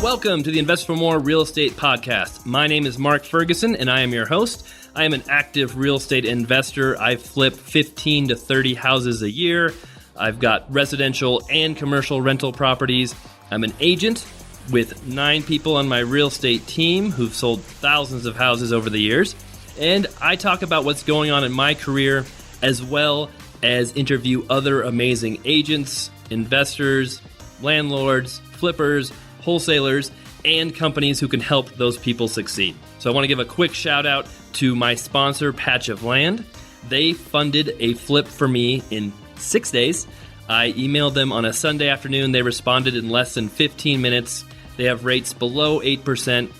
Welcome to the Invest for More Real Estate Podcast. My name is Mark Ferguson, and I am your host. I am an active real estate investor. I flip 15 to 30 houses a year. I've got residential and commercial rental properties. I'm an agent with 9 people on my real estate team who've sold thousands of houses over the years. And I talk about what's going on in my career, as well as interview other amazing agents, investors, landlords, flippers, wholesalers, and companies who can help those people succeed. So I want to give a quick shout out to my sponsor, Patch of Land. They funded a flip for me in 6 days. I emailed them on a Sunday afternoon. They responded in less than 15 minutes. They have rates below 8%,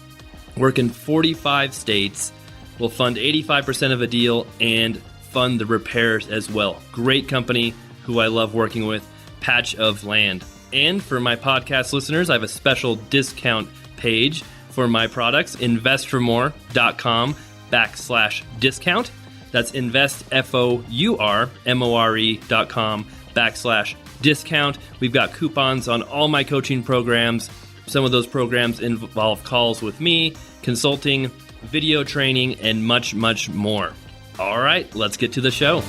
work in 45 states, will fund 85% of a deal, and fund the repairs as well. Great company who I love working with, Patch of Land. And for my podcast listeners, I have a special discount page for my products, investformore.com/discount. That's investformore.com/discount. We've got coupons on all my coaching programs. Some of those programs involve calls with me, consulting, video training, and much, much more. All right, let's get to the show.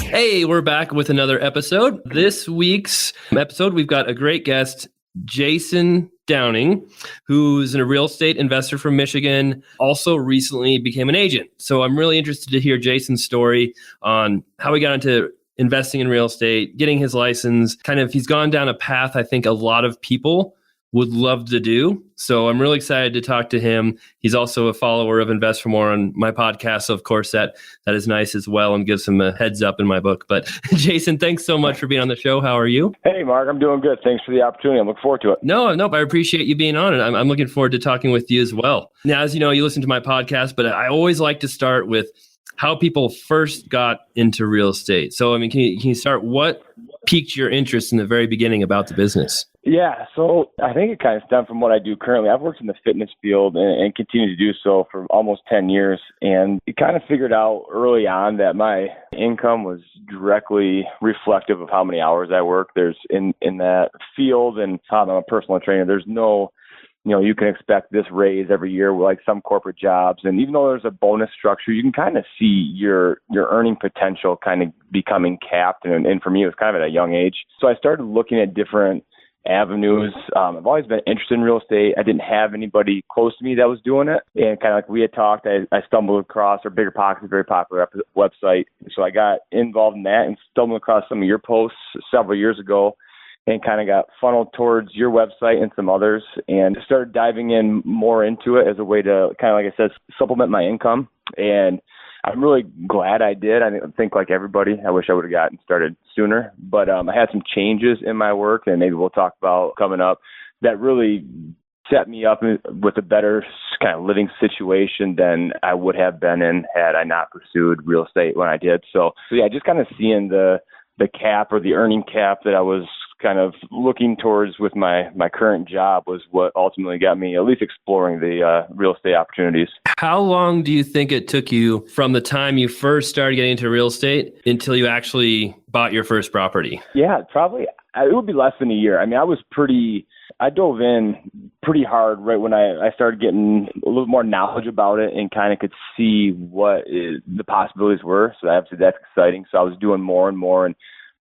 Hey, we're back with another episode. This week's episode, we've got a great guest, Jason Downing, who's a real estate investor from Michigan, also recently became an agent. So I'm really interested to hear Jason's story on how he got into investing in real estate, getting his license. He's gone down a path I think a lot of people would love to do. So I'm really excited to talk to him. He's also a follower of Invest for More on my podcast. So of course that is nice as well, and gives him a heads up in my book. But Jason, thanks so much for being on the show. How are you? Hey, Mark, I'm doing good. Thanks for the opportunity. I'm looking forward to it. No, I appreciate you being on, and I'm looking forward to talking with you as well. Now, as you know, you listen to my podcast, but I always like to start with how people first got into real estate. So, can you start, what piqued your interest in the very beginning about the business? Yeah, so I think it kind of stemmed from what I do currently. I've worked in the fitness field and continue to do so for almost 10 years. And it kind of figured out early on that my income was directly reflective of how many hours I work. There's in that field, and I'm a personal trainer. There's no, you can expect this raise every year like some corporate jobs. And even though there's a bonus structure, you can kind of see your earning potential kind of becoming capped. And for me, it was kind of at a young age. So I started looking at different avenues. I've always been interested in real estate. I didn't have anybody close to me that was doing it. And kind of like we had talked, I stumbled across our Bigger Pockets, a very popular website. So I got involved in that and stumbled across some of your posts several years ago, and kind of got funneled towards your website and some others, and started diving in more into it as a way to kind of, like I said, supplement my income. And I'm really glad I did. I think like everybody, I wish I would have gotten started sooner. But I had some changes in my work, and maybe we'll talk about coming up, that really set me up with a better kind of living situation than I would have been in had I not pursued real estate when I did. So yeah, just kind of seeing the cap, or the earning cap, that I was kind of looking towards with my current job was what ultimately got me at least exploring the real estate opportunities. How long do you think it took you from the time you first started getting into real estate until you actually bought your first property? Yeah, probably it would be less than a year. I dove in pretty hard right when I started getting a little more knowledge about it, and kind of could see what the possibilities were. So obviously that's exciting. So I was doing more and more and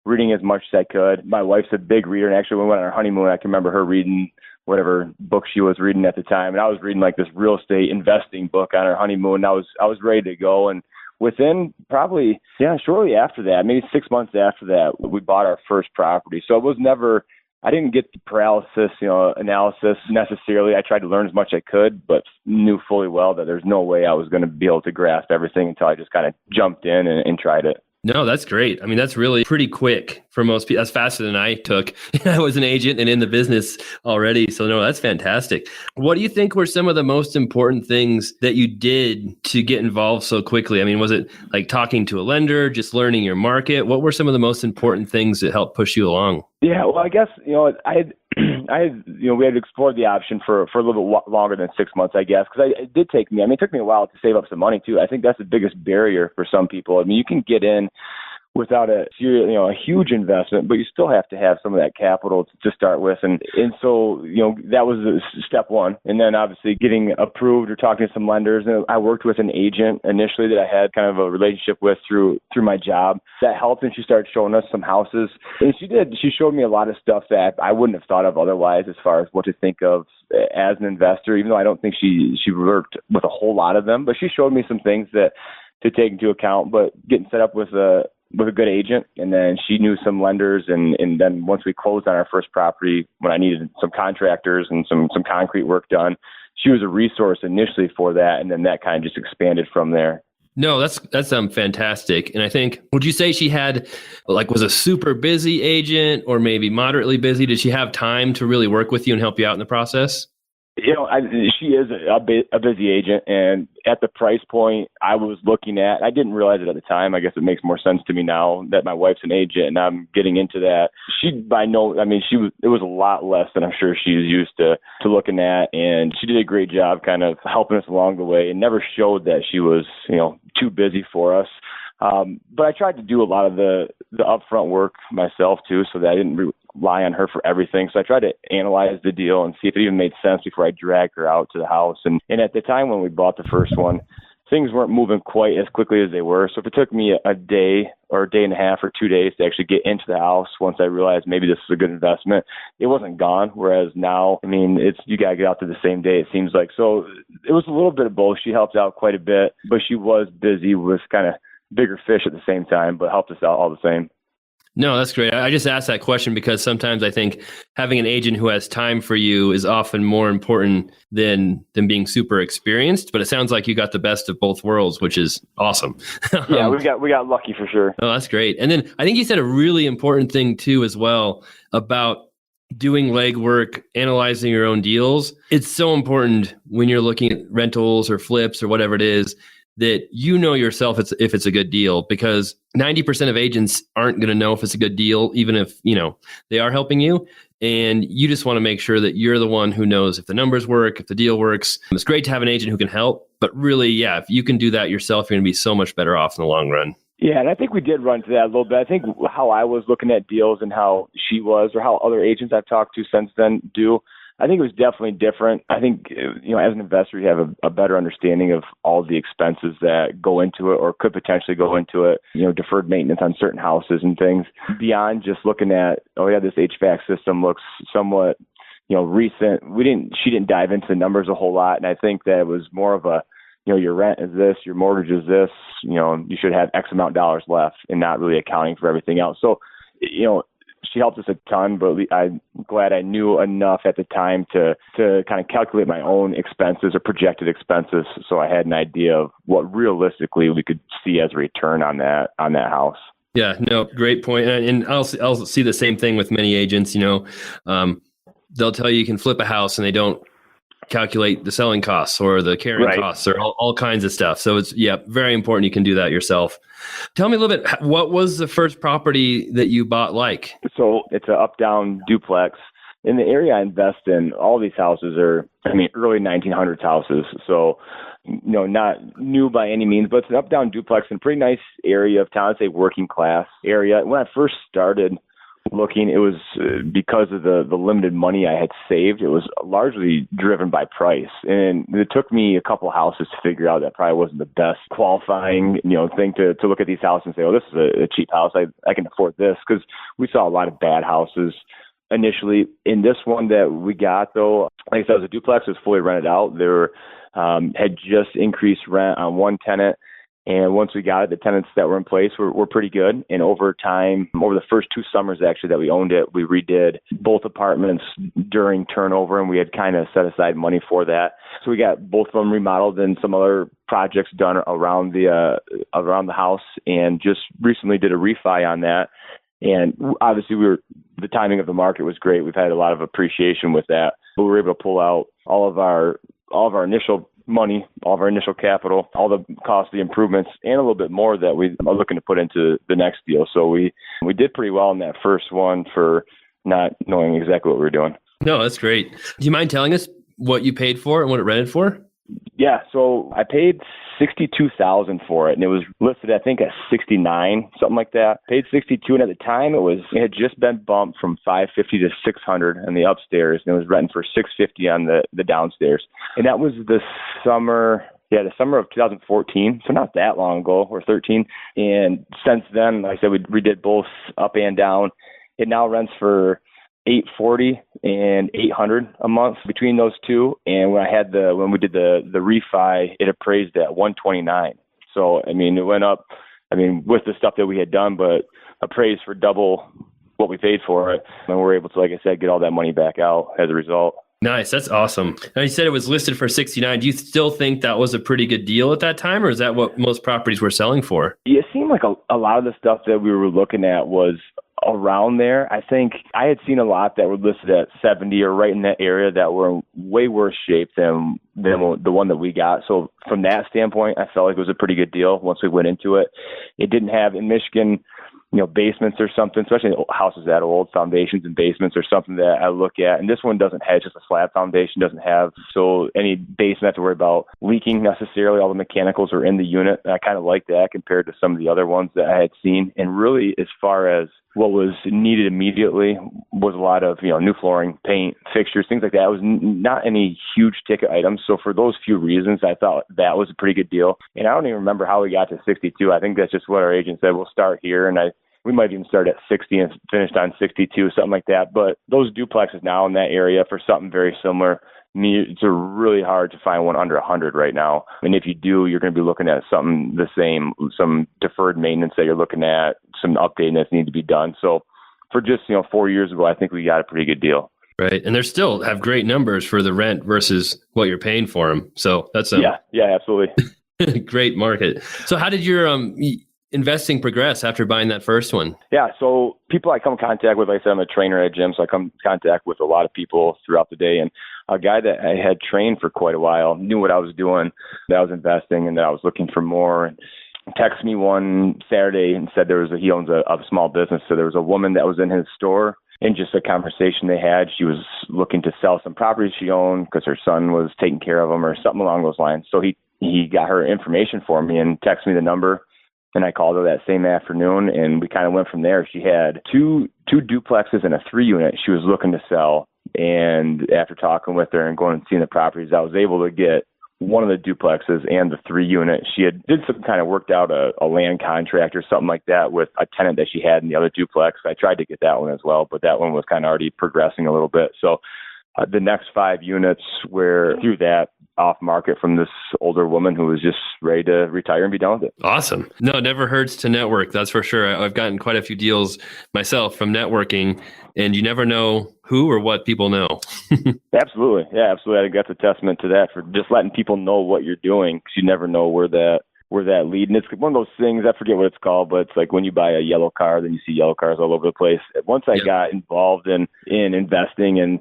reading as much as I could. My wife's a big reader, and actually when we went on our honeymoon, I can remember her reading whatever book she was reading at the time. And I was reading like this real estate investing book on our honeymoon. I was ready to go. And within probably, shortly after that, maybe 6 months after that, we bought our first property. So it was never, I didn't get the paralysis, analysis necessarily. I tried to learn as much as I could, but knew fully well that there's no way I was going to be able to grasp everything until I just kind of jumped in and tried it. No, that's great. That's really pretty quick for most people. That's faster than I took. I was an agent and in the business already. So no, that's fantastic. What do you think were some of the most important things that you did to get involved so quickly? Was it like talking to a lender, just learning your market? What were some of the most important things that helped push you along? Yeah, well, I guess, I had we had explored the option for a little bit longer than 6 months, I guess, because it did take me. I mean, it took me a while to save up some money too. I think that's the biggest barrier for some people. I mean, you can get in without a huge investment, but you still have to have some of that capital to start with. And so, that was step one. And then obviously getting approved or talking to some lenders. And I worked with an agent initially that I had kind of a relationship with through my job. That helped, and she started showing us some houses. And she showed me a lot of stuff that I wouldn't have thought of otherwise as far as what to think of as an investor, even though I don't think she worked with a whole lot of them. But she showed me some things that to take into account. But getting set up with a good agent, and then she knew some lenders, and then once we closed on our first property, when I needed some contractors and some concrete work done, she was a resource initially for that, and then that kind of just expanded from there. No, that's fantastic. And I think, would you say she was a super busy agent or maybe moderately busy? Did she have time to really work with you and help you out in the process? She is a busy agent, and at the price point I was looking at, I didn't realize it at the time. I guess it makes more sense to me now that my wife's an agent and I'm getting into that. It was a lot less than I'm sure she was used to looking at, and she did a great job kind of helping us along the way and never showed that she was, too busy for us. But I tried to do a lot of the upfront work myself too, so that I didn't rely on her for everything. So I tried to analyze the deal and see if it even made sense before I dragged her out to the house. And at the time when we bought the first one, things weren't moving quite as quickly as they were. So if it took me a day or a day and a half or 2 days to actually get into the house, once I realized maybe this is a good investment, it wasn't gone. Whereas now, you got to get out there the same day, it seems like. So it was a little bit of both. She helped out quite a bit, but she was busy with kind of bigger fish at the same time, but helped us out all the same. No, that's great. I just asked that question because sometimes I think having an agent who has time for you is often more important than being super experienced. But it sounds like you got the best of both worlds, which is awesome. Yeah, we got lucky for sure. Oh, that's great. And then I think you said a really important thing too as well about doing legwork, analyzing your own deals. It's so important when you're looking at rentals or flips or whatever it is, that yourself if it's a good deal, because 90% of agents aren't going to know if it's a good deal, even if, they are helping you. And you just want to make sure that you're the one who knows if the numbers work, if the deal works. It's great to have an agent who can help, but really, if you can do that yourself, you're going to be so much better off in the long run. Yeah, and I think we did run into that a little bit. I think how I was looking at deals and how she was, or how other agents I've talked to since then do, I think it was definitely different. I think, as an investor, you have a better understanding of all the expenses that go into it or could potentially go into it, deferred maintenance on certain houses and things, beyond just looking at, this HVAC system looks somewhat, recent. She didn't dive into the numbers a whole lot. And I think that it was more of a, your rent is this, your mortgage is this, you should have X amount of dollars left, and not really accounting for everything else. So, she helped us a ton, but I'm glad I knew enough at the time to kind of calculate my own expenses or projected expenses, so I had an idea of what realistically we could see as a return on that house. Yeah, no, great point. And I'll see the same thing with many agents. They'll tell you can flip a house, and they don't calculate the selling costs or the carrying costs or all kinds of stuff. So it's very important you can do that yourself. Tell me a little bit, what was the first property that you bought like? So it's an up-down duplex. In the area I invest in, all these houses are, early 1900s houses. So, not new by any means, but it's an up-down duplex in a pretty nice area of town. I'd say working class area. When I first started looking, it was because of the limited money I had saved. It was largely driven by price, and it took me a couple houses to figure out that probably wasn't the best qualifying thing to look at these houses and say, this is a cheap house, I can afford this, because we saw a lot of bad houses initially. In this one that we got, though, like I said, it was a duplex. It was fully rented out. There had just increased rent on one tenant. And once we got it, the tenants that were in place were pretty good. And over time, over the first 2 summers actually that we owned it, we redid both apartments during turnover, and we had kind of set aside money for that. So we got both of them remodeled and some other projects done around the house, and just recently did a refi on that. And obviously the timing of the market was great. We've had a lot of appreciation with that, but we were able to pull out all of our initial money, all of our initial capital, all the costly improvements, and a little bit more that we are looking to put into the next deal. So we did pretty well in that first one for not knowing exactly what we were doing. No, that's great. Do you mind telling us what you paid for and what it rented for? Yeah, so I paid $62,000 for it, and it was listed, I think, at 69, something like that. Paid 62, and at the time, it had just been bumped from 550 to 600 on the upstairs, and it was renting for 650 on the downstairs. And that was the summer. Yeah, the summer of 2014, so not that long ago, or 13. And since then, like I said, we did both up and down. It now rents for $840 and $800 a month between those two. And when we did the refi, it appraised at $129. So I mean, it went up. I mean, with the stuff that we had done, but appraised for double what we paid for it, and we were able to, like I said, get all that money back out as a result. Nice. That's awesome. Now, you said it was listed for 69. Do you still think that was a pretty good deal at that time, or is that what most properties were selling for? It seemed like a lot of the stuff that we were looking at was around there. I think I had seen a lot that were listed at 70 or right in that area that were in way worse shape than the one that we got. So from that standpoint, I felt like it was a pretty good deal once we went into it. It didn't have, in Michigan, basements or something, especially houses that old, foundations and basements or something that I look at. And this one doesn't have, just a slab foundation, doesn't have, so any basement have to worry about leaking necessarily. All the mechanicals are in the unit. And I kind of like that compared to some of the other ones that I had seen. And really, as far as what was needed immediately was a lot of, new flooring, paint, fixtures, things like that. It was not any huge ticket items. So for those few reasons, I thought that was a pretty good deal. And I don't even remember how we got to 62. I think that's just what our agent said. We'll start here. And we might even start at 60 and finished on 62, something like that. But those duplexes now in that area for something very similar, it's really hard to find one under 100 right now. And if you do, you're going to be looking at something the same, some deferred maintenance that you're looking at, some updating that needs to be done. So for just, 4 years ago, I think we got a pretty good deal. Right. And they still have great numbers for the rent versus what you're paying for them. So that's yeah, absolutely. great market. So how did your investing progress after buying that first one? Yeah, so people I come in contact with, like I said, I'm a trainer at a gym, so I come in contact with a lot of people throughout the day. And a guy that I had trained for quite a while knew what I was doing, that I was investing, and that I was looking for more. And texted me one Saturday and said he owns a small business. So there was a woman that was in his store, and just a conversation they had. She was looking to sell some properties she owned because her son was taking care of them or something along those lines. So he got her information for me and texted me the number. And I called her that same afternoon, and we kind of went from there. She had two duplexes and a 3-unit she was looking to sell. And after talking with her and going and seeing the properties, I was able to get one of the duplexes and the 3-unit. She did some kind of worked out a land contract or something like that with a tenant that she had in the other duplex. I tried to get that one as well, but that one was kind of already progressing a little bit. So the next 5 units were through that off market from this older woman who was just ready to retire and be done with it. Awesome. No, it never hurts to network. That's for sure. I've gotten quite a few deals myself from networking, and you never know who or what people know. Absolutely. Yeah, absolutely. I think that's a testament to that, for just letting people know what you're doing, because you never know where that lead. And it's one of those things, I forget what it's called, but it's like when you buy a yellow car, then you see yellow cars all over the place. Once I got involved in investing and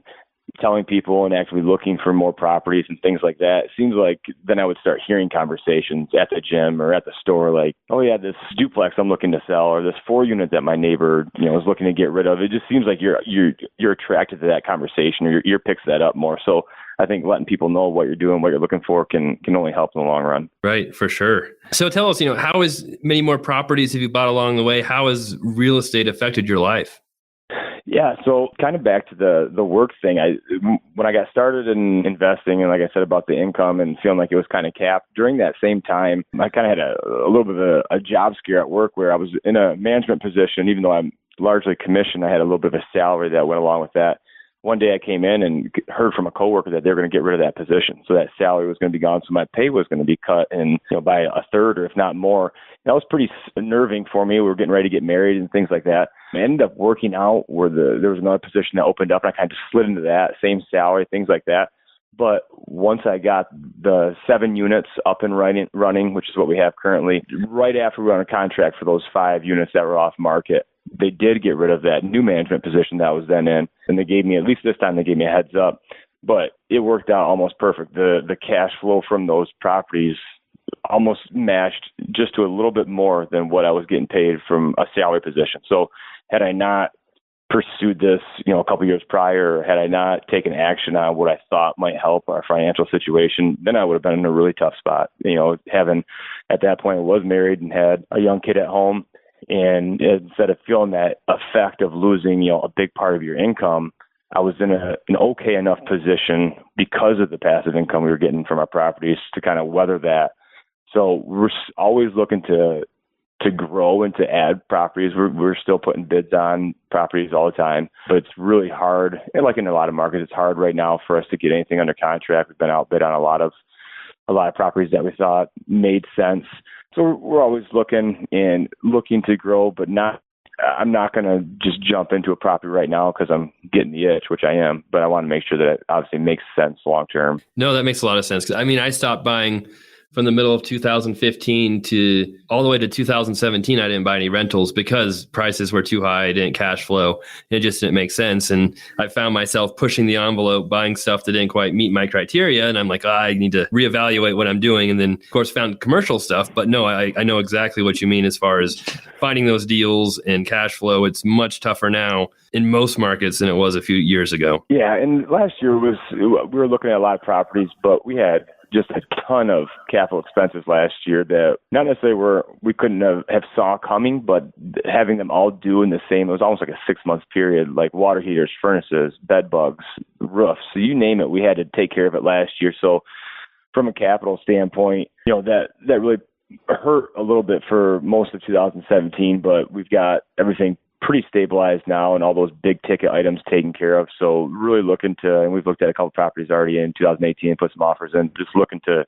telling people and actually looking for more properties and things like that, it seems like then I would start hearing conversations at the gym or at the store like, oh yeah, this duplex I'm looking to sell, or this 4-unit that my neighbor, is looking to get rid of. It just seems like you're attracted to that conversation, or your ear picks that up more. So I think letting people know what you're doing, what you're looking for can only help in the long run. Right, for sure. So tell us, how has many more properties have you bought along the way? How has real estate affected your life? Yeah, so kind of back to the work thing. When I got started in investing, and like I said about the income and feeling like it was kind of capped, during that same time, I kind of had a little bit of a job scare at work where I was in a management position. Even though I'm largely commissioned, I had a little bit of a salary that went along with that. One day I came in and heard from a coworker that they were going to get rid of that position. So that salary was going to be gone. So my pay was going to be cut and by a third or if not more. That was pretty unnerving for me. We were getting ready to get married and things like that. I ended up working out where there was another position that opened up, and I kind of just slid into that, same salary, things like that. But once I got the 7 units up and running, which is what we have currently, right after we were on a contract for those 5 units that were off market, they did get rid of that new management position that I was then in. And they gave me, at least this time, they gave me a heads up. But it worked out almost perfect. The cash flow from those properties almost matched just to a little bit more than what I was getting paid from a salary position. So had I not pursued this, a couple years prior, had I not taken action on what I thought might help our financial situation, then I would have been in a really tough spot. Having at that point, I was married and had a young kid at home. And instead of feeling that effect of losing, a big part of your income, I was in an okay enough position because of the passive income we were getting from our properties to kind of weather that. So we're always looking to grow and to add properties. We're still putting bids on properties all the time, but it's really hard. And like in a lot of markets, it's hard right now for us to get anything under contract. We've been outbid on a lot of properties that we thought made sense. So we're always looking to grow, but I'm not going to just jump into a property right now because I'm getting the itch, which I am, but I want to make sure that it obviously makes sense long term. No, that makes a lot of sense. I stopped buying from the middle of 2015 to all the way to 2017. I didn't buy any rentals because prices were too high. I didn't cash flow. It just didn't make sense. And I found myself pushing the envelope, buying stuff that didn't quite meet my criteria. And I'm like, I need to reevaluate what I'm doing. And then, of course, found commercial stuff. But no, I know exactly what you mean as far as finding those deals and cash flow. It's much tougher now in most markets than it was a few years ago. Yeah. And last year we were looking at a lot of properties, but we had just a ton of capital expenses last year that not necessarily we couldn't have saw coming, but having them all due in the same, it was almost like a 6-month period, like water heaters, furnaces, bed bugs, roofs. So you name it, we had to take care of it last year. So from a capital standpoint, that really hurt a little bit for most of 2017, but we've got everything pretty stabilized now and all those big ticket items taken care of. So really looking to, and we've looked at a couple properties already in 2018, put some offers in, just looking to,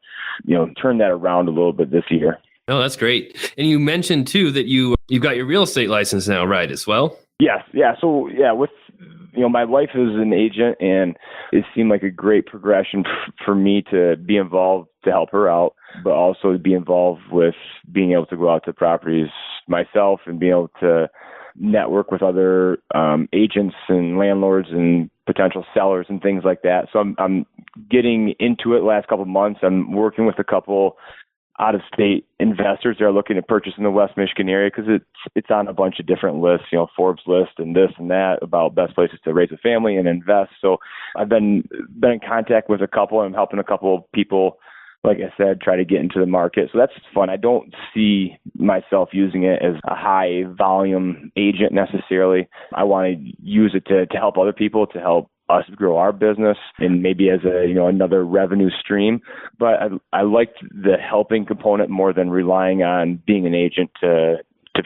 turn that around a little bit this year. Oh, that's great. And you mentioned too that you've got your real estate license now, right, as well? Yes. Yeah. So with, my wife is an agent, and it seemed like a great progression for me to be involved to help her out, but also to be involved with being able to go out to properties myself and being able to network with other agents and landlords and potential sellers and things like that. So I'm getting into it last couple of months. I'm working with a couple out-of-state investors that are looking to purchase in the West Michigan area because it's on a bunch of different lists, Forbes list and this and that about best places to raise a family and invest. So I've been in contact with a couple, and I'm helping a couple of people, like I said, try to get into the market. So that's fun. I don't see myself using it as a high volume agent necessarily. I want to use it to help other people, to help us grow our business, and maybe as another revenue stream. But I liked the helping component more than relying on being an agent to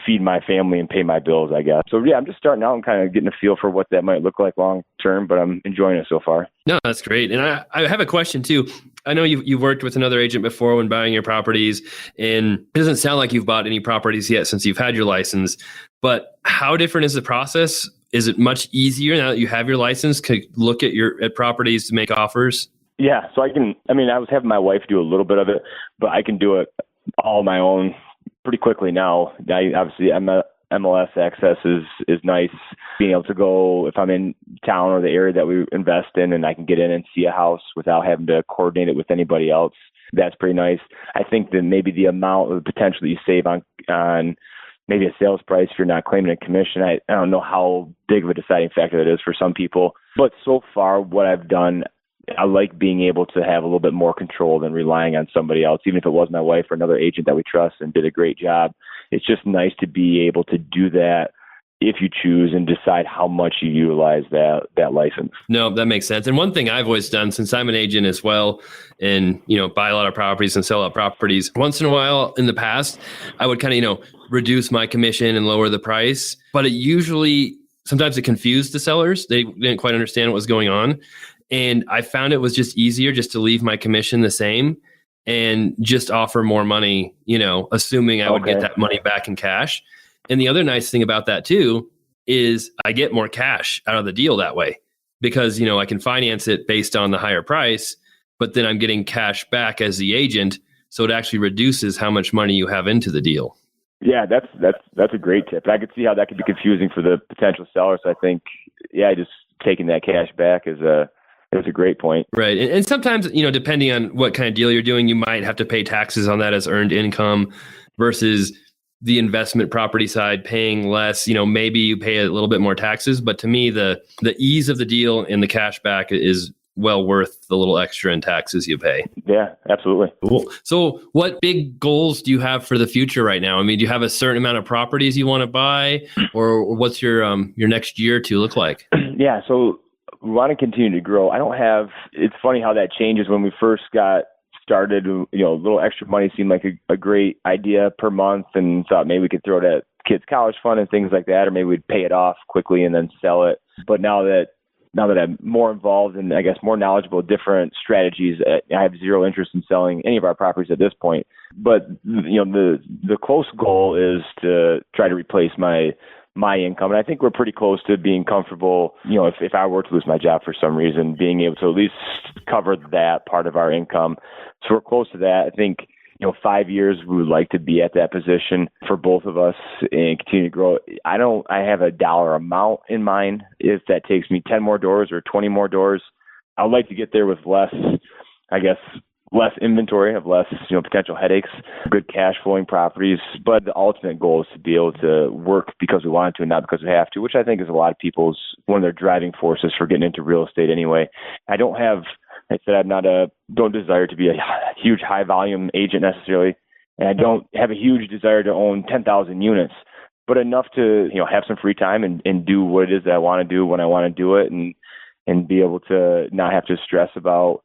feed my family and pay my bills, I guess. So yeah, I'm just starting out and kind of getting a feel for what that might look like long term, but I'm enjoying it so far. No, that's great. And I have a question too. I know you've worked with another agent before when buying your properties, and it doesn't sound like you've bought any properties yet since you've had your license, but how different is the process? Is it much easier now that you have your license to look at properties to make offers? Yeah. So I was having my wife do a little bit of it, but I can do it all on my own pretty quickly now. Obviously, MLS access is nice. Being able to go, if I'm in town or the area that we invest in, and I can get in and see a house without having to coordinate it with anybody else, that's pretty nice. I think that maybe the amount of potential that you save on maybe a sales price if you're not claiming a commission, I don't know how big of a deciding factor that is for some people. But so far, what I've done, I like being able to have a little bit more control than relying on somebody else, even if it was my wife or another agent that we trust and did a great job. It's just nice to be able to do that if you choose and decide how much you utilize that license. No, that makes sense. And one thing I've always done, since I'm an agent as well, and buy a lot of properties and sell out properties, once in a while in the past, I would kind of reduce my commission and lower the price. But sometimes it confused the sellers. They didn't quite understand what was going on. And I found it was just easier just to leave my commission the same and just offer more money, assuming I would get that money back in cash. And the other nice thing about that too is I get more cash out of the deal that way because, I can finance it based on the higher price, but then I'm getting cash back as the agent. So it actually reduces how much money you have into the deal. Yeah, that's a great tip. I could see how that could be confusing for the potential sellers. I think, just taking that cash back is a great point. Right. And sometimes, depending on what kind of deal you're doing, you might have to pay taxes on that as earned income versus the investment property side paying less, maybe you pay a little bit more taxes, but to me, the ease of the deal and the cash back is well worth the little extra in taxes you pay. Yeah, absolutely. Cool. So what big goals do you have for the future right now? I mean, do you have a certain amount of properties you want to buy, or what's your next year or two look like? Yeah, so we want to continue to grow. It's funny how that changes. When we first got started, a little extra money seemed like a great idea per month, and thought maybe we could throw it at kids' college fund and things like that, or maybe we'd pay it off quickly and then sell it. But now that I'm more involved and I guess more knowledgeable of different strategies, I have zero interest in selling any of our properties at this point. But the close goal is to try to replace my income, and I think we're pretty close to being comfortable. If I were to lose my job for some reason, being able to at least cover that part of our income. So we're close to that. I think 5 years we would like to be at that position for both of us and continue to grow. I have a dollar amount in mind. If that takes me 10 more doors or 20 more doors, I would like to get there with less inventory, of less, potential headaches, good cash flowing properties. But the ultimate goal is to be able to work because we want to and not because we have to, which I think is a lot of people's, one of their driving forces for getting into real estate anyway. Don't desire to be a huge high volume agent necessarily. And I don't have a huge desire to own 10,000 units, but enough to, have some free time and do what it is that I want to do when I want to do it, and be able to not have to stress about,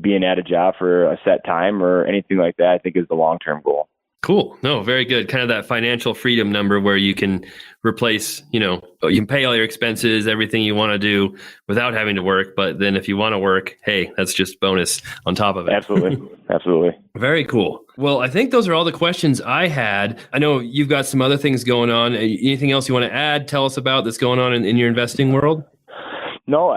being at a job for a set time or anything like that. I think is the long-term goal. Cool. No, very good. Kind of that financial freedom number where you can replace, you can pay all your expenses, everything you want to do without having to work. But then if you want to work, hey, that's just bonus on top of it. Absolutely. Absolutely. Very cool. Well, I think those are all the questions I had. I know you've got some other things going on. Anything else you want to add? Tell us about that's going on in your investing world? No,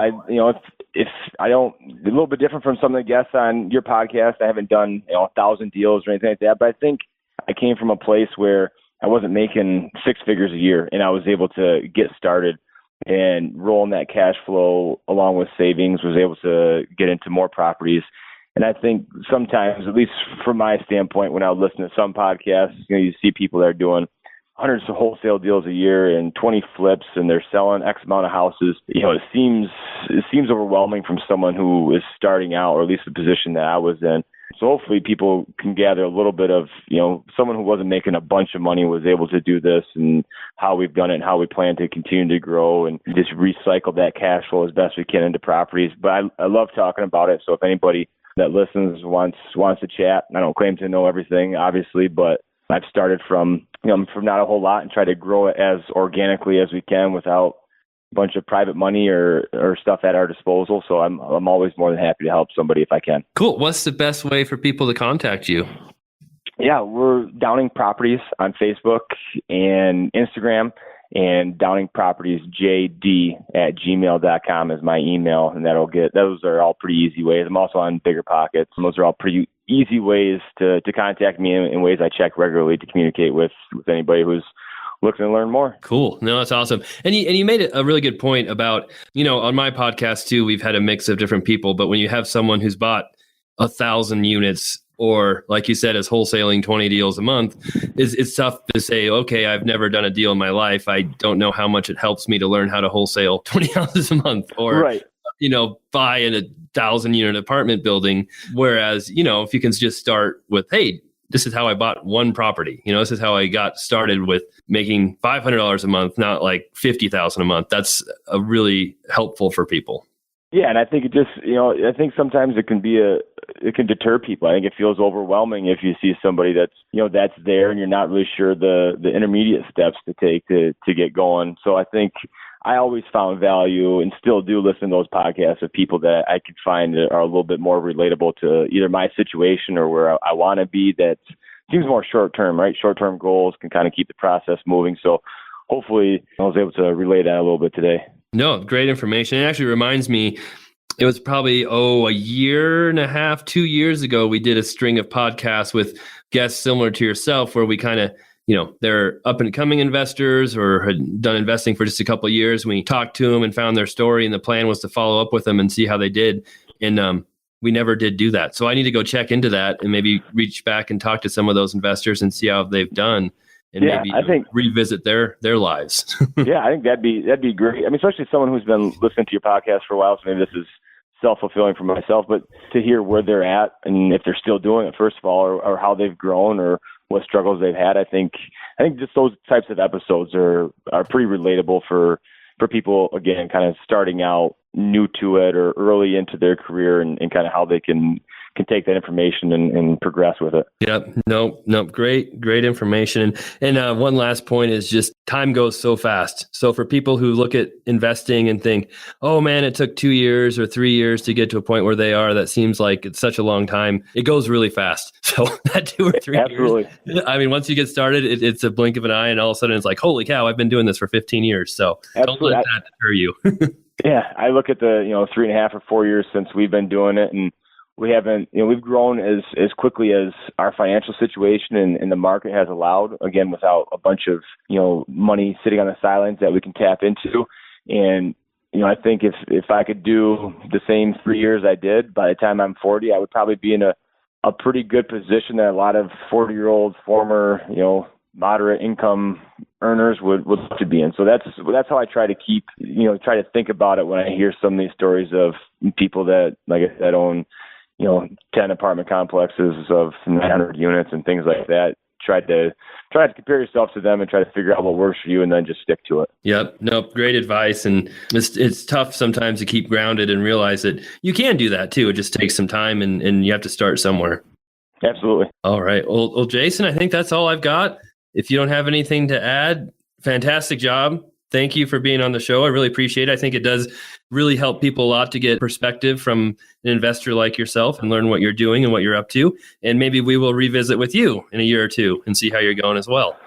if I don't, a little bit different from some of the guests on your podcast. I haven't done 1,000 deals or anything like that, but I think I came from a place where I wasn't making six figures a year, and I was able to get started and rolling that cash flow along with savings, was able to get into more properties. And I think sometimes, at least from my standpoint, when I would listen to some podcasts, you see people that are doing hundreds of wholesale deals a year and 20 flips, and they're selling X amount of houses. It seems overwhelming from someone who is starting out, or at least the position that I was in. So hopefully people can gather a little bit of, someone who wasn't making a bunch of money was able to do this, and how we've done it and how we plan to continue to grow and just recycle that cash flow as best we can into properties. But I love talking about it. So if anybody that listens wants to chat, I don't claim to know everything, obviously, but I've started from not a whole lot and try to grow it as organically as we can without a bunch of private money or stuff at our disposal. So I'm always more than happy to help somebody if I can. Cool. What's the best way for people to contact you? Yeah, we're Downing Properties on Facebook and Instagram, and Downing Properties JD@gmail.com is my email, and those are all pretty easy ways. I'm also on BiggerPockets, and those are all pretty easy ways to contact me in ways I check regularly to communicate with anybody who's looking to learn more. Cool. No, that's awesome. And you made a really good point about, on my podcast too, we've had a mix of different people, but when you have someone who's bought 1,000 units, or like you said, is wholesaling 20 deals a month, it's tough to say, okay, I've never done a deal in my life. I don't know how much it helps me to learn how to wholesale 20 houses a month, or, right. Buy in a 1,000-unit apartment building. Whereas, if you can just start with, hey, this is how I bought one property. This is how I got started with making $500 a month, not like $50,000 a month. That's really helpful for people. Yeah, and I think it just, I think sometimes it can deter people. I think it feels overwhelming if you see somebody that's there and you're not really sure the intermediate steps to take to get going. So I think I always found value, and still do, listen to those podcasts of people that I could find that are a little bit more relatable to either my situation or where I want to be. That seems more short-term, right? Short-term goals can kind of keep the process moving. So hopefully I was able to relay that a little bit today. No, great information. It actually reminds me, it was probably, a year and a half, 2 years ago, we did a string of podcasts with guests similar to yourself, where we kind of, they're up and coming investors or had done investing for just a couple of years. We talked to them and found their story, and the plan was to follow up with them and see how they did. And we never did do that. So I need to go check into that and maybe reach back and talk to some of those investors and see how they've done. and maybe I think revisit their lives. Yeah, I think that'd be great. I mean, especially someone who's been listening to your podcast for a while, so maybe this is self-fulfilling for myself, but to hear where they're at and if they're still doing it, first of all, or how they've grown or what struggles they've had, I think just those types of episodes are pretty relatable for people, again, kind of starting out new to it or early into their career and kind of how they can take that information and progress with it. Yep. Nope. Great information. And one last point is just time goes so fast. So for people who look at investing and think, oh man, it took 2 years or 3 years to get to a point where they are, that seems like it's such a long time. It goes really fast. So that 2 or 3 Absolutely. years, I mean, once you get started, it's a blink of an eye and all of a sudden it's like, holy cow, I've been doing this for 15 years. So Absolutely. Don't let that deter you. Yeah. I look at the, 3.5 or 4 years since we've been doing it, and we haven't, we've grown as quickly as our financial situation and the market has allowed, again, without a bunch of, money sitting on the sidelines that we can tap into. And, I think if I could do the same 3 years I did, by the time I'm 40, I would probably be in a pretty good position that a lot of 40-year-old former, moderate income earners would love to be in. So that's how I try to keep, try to think about it when I hear some of these stories of people that, like I said, own 10 apartment complexes of 900 units and things like that. Try to compare yourself to them and try to figure out what works for you and then just stick to it. Yep. Nope. Great advice. And it's tough sometimes to keep grounded and realize that you can do that too. It just takes some time and you have to start somewhere. Absolutely. All right. Well, Jason, I think that's all I've got. If you don't have anything to add, fantastic job. Thank you for being on the show. I really appreciate it. I think it does really help people a lot to get perspective from an investor like yourself and learn what you're doing and what you're up to. And maybe we will revisit with you in a year or two and see how you're going as well.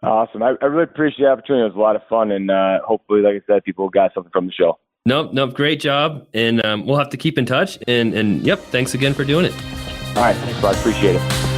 Awesome. I really appreciate the opportunity. It was a lot of fun. And hopefully, like I said, people got something from the show. Nope. Great job. And we'll have to keep in touch. And yep, thanks again for doing it. All right. Thanks, bud. Appreciate it.